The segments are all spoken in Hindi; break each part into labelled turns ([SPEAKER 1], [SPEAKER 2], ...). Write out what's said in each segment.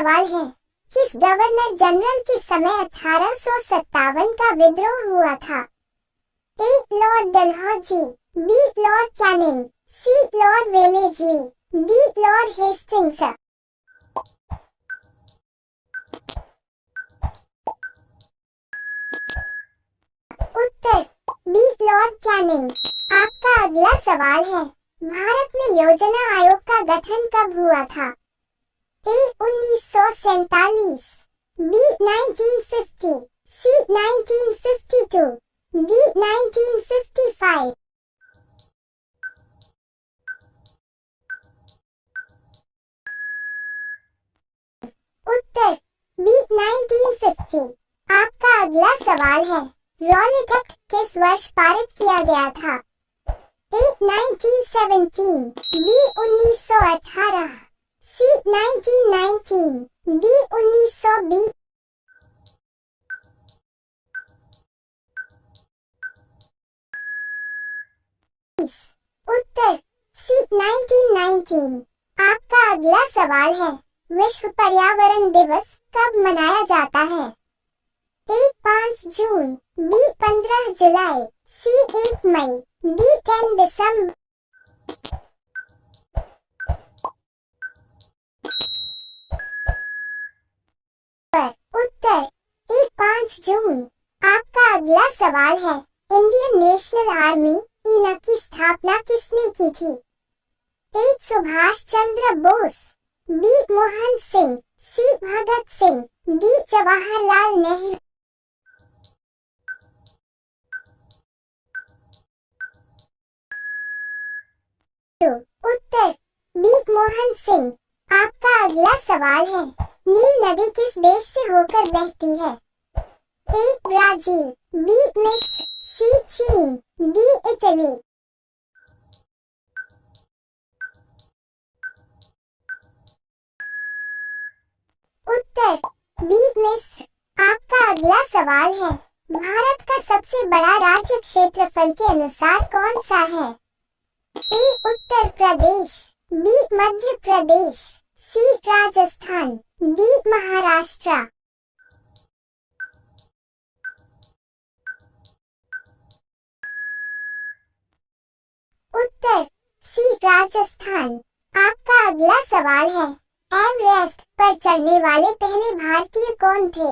[SPEAKER 1] सवाल है, किस गवर्नर जनरल के समय 1857 का विद्रोह हुआ था? A. Lord Dalhousie, B. Lord Canning, C. Lord Wellesley, D. Lord Hastings. उत्तर बी. Lord Canning. आपका अगला सवाल है, भारत में योजना आयोग का गठन कब हुआ था? ए. 1947, बी. 1950, सी. 1952, डी. 1955। उत्तर बी. 1950। आपका अगला सवाल है, रॉलेट एक्ट किस वर्ष पारित किया गया था? ए. 1917, बी. 1918, सी. 1919, डी. 1920। उत्तर सी. 1919। आपका अगला सवाल है, विश्व पर्यावरण दिवस कब मनाया जाता है? ए. 5 जून, बी. 15 जुलाई, सी. 1 मई, डी. 10 दिसंबर। उत्तर ए. 5 जून। आपका अगला सवाल है, इंडियन नेशनल आर्मी (इना) की स्थापना किसने की थी? ए. सुभाष चंद्र बोस, बी. मोहन सिंह, सी. भगत सिंह, डी. जवाहरलाल नेहरू। उत्तर बी. मोहन सिंह। आपका अगला सवाल है, नील नदी किस देश से होकर बहती है? ए. Brazil, B. मिस्र, सी. चीन, डी. इटली। उत्तर बी. मिस्र। आपका अगला सवाल है, भारत का सबसे बड़ा राज्य क्षेत्रफल के अनुसार कौन सा है? ए. उत्तर प्रदेश, बी. मध्य प्रदेश, सी. राजस्थान, डी. महाराष्ट्र। उत्तर सी. राजस्थान। आपका अगला सवाल है, एवरेस्ट पर चढ़ने वाले पहले भारतीय कौन थे?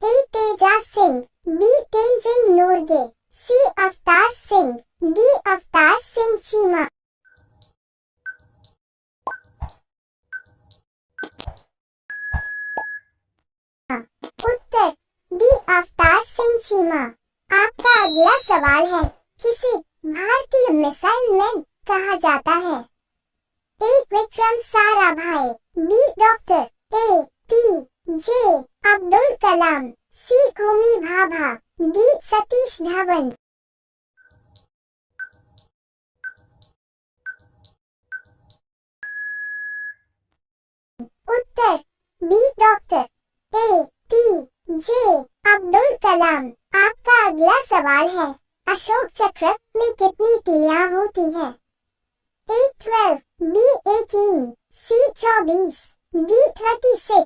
[SPEAKER 1] ए. तेजाब सिंह, बी. तेंजिंग नोरगे, सी. अवतार सिंह, डी. अवतार सिंह चीमा। उत्तर डी. अवतार सिंह चीमा। आपका अगला सवाल है, किसे भारतीय मिसाइल मैन कहा जाता है? A. Vikram Sarabhai, B. Doctor A. P. J. Abdul Kalam, C. Homi Bhabha, D. Satish Dhawan. उत्तर B. Doctor A. P. J. Abdul Kalam. आपका अगला सवाल है, अशोक चक्र में कितनी तीलियां होती है? ए. 12, बी. 18, सी. 24, डी. 36।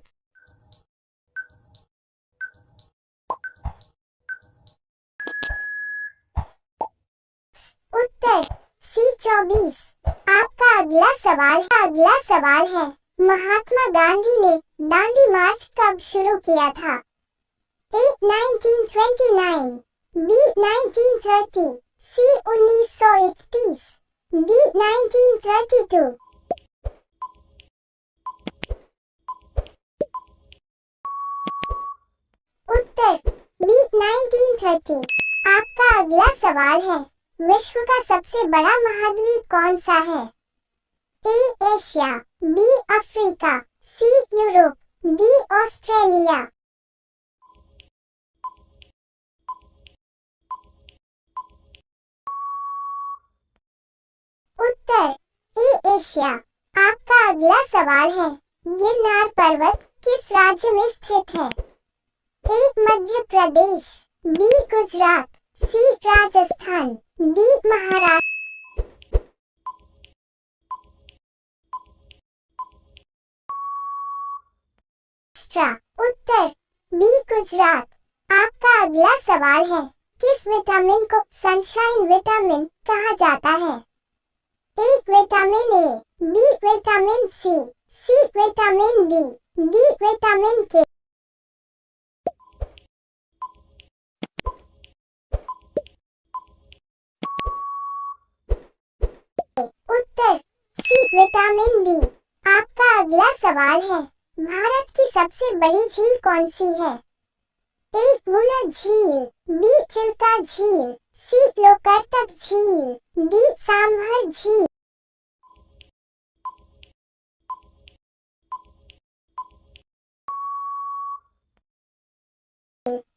[SPEAKER 1] उत्तर सी. 24। आपका अगला सवाल है, महात्मा गांधी ने दांडी मार्च कब शुरू किया था? ए. 1929, बी. 1930, सी. 1931, डी. 1932। उत्तर बी. 1930। आपका अगला सवाल है, विश्व का सबसे बड़ा महाद्वीप कौन सा है? A. Asia, B. Africa, C. Europe, D. Australia. उत्तर ए. एशिया। आपका अगला सवाल है, गिरनार पर्वत किस राज्य में स्थित है? ए. मध्य प्रदेश, बी. गुजरात, सी. राजस्थान, डी. महाराष्ट्र। महाराष्ट्र। उत्तर बी गुजरात। आपका अगला सवाल है, किस विटामिन को सनशाइन विटामिन कहा जाता है? एक vitamin A, B vitamin C vitamin D vitamin K. उत्तर सी विटामिन डी। आपका अगला सवाल है, भारत की सबसे बड़ी झील कौन सी है? एक वुलर झील, बी चिल्का झील, सी लोकार्तक झील, डी सांभर झील।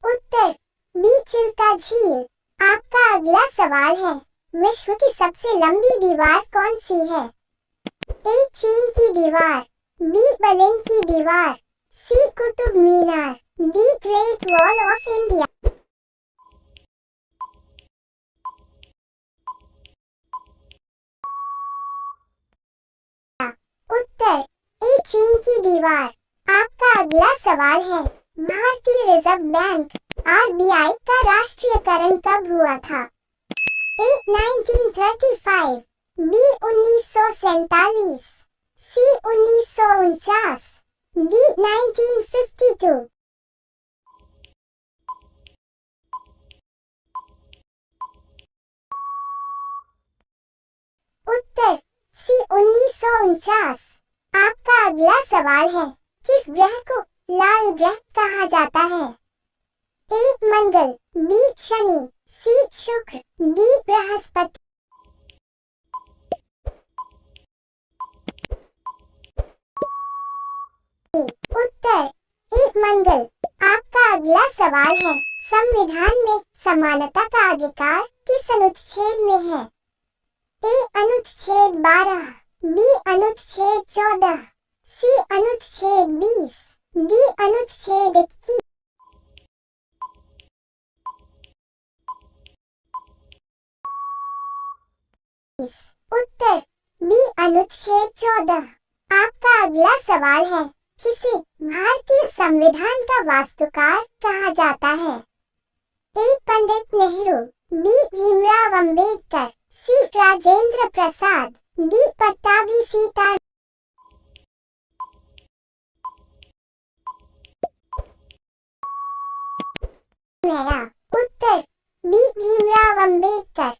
[SPEAKER 1] उत्तर बी चिल्का झील। आपका अगला सवाल है, विश्व की सबसे लंबी दीवार कौन सी है? ए चीन की दीवार, बी बर्लिन की दीवार, C Qutub Minar, D great wall of India. उत्तर ए चीन की दीवार। आपका अगला सवाल है, भारतीय रिजर्व बैंक आरबीआई का राष्ट्रीयकरण कब हुआ था? ए 1935, बी 1947, सी 1949, डी 1952। उत्तर सी 1949। आपका अगला सवाल है, किस ग्रह को लाल ग्रह कहा जाता है? ए मंगल, बी शनि, सी शुक्र, डी बृहस्पति। उत्तर ए मंगल। आपका अगला सवाल है, संविधान में समानता का अधिकार किस अनुच्छेद में है? ए अनुच्छेद 12, बी अनुच्छेद 14, सी अनुच्छेद 20, डी अनुच्छेद 21। उत्तर बी अनुच्छेद 14। आपका अगला सवाल है, किसे भारतीय संविधान का वास्तुकार कहा जाता है? ए पंडित नेहरू, बी भीमराव अंबेडकर, सी राजेंद्र प्रसाद, डी पट्टाभी सीता। उत्तर बी भीमराव अंबेडकर।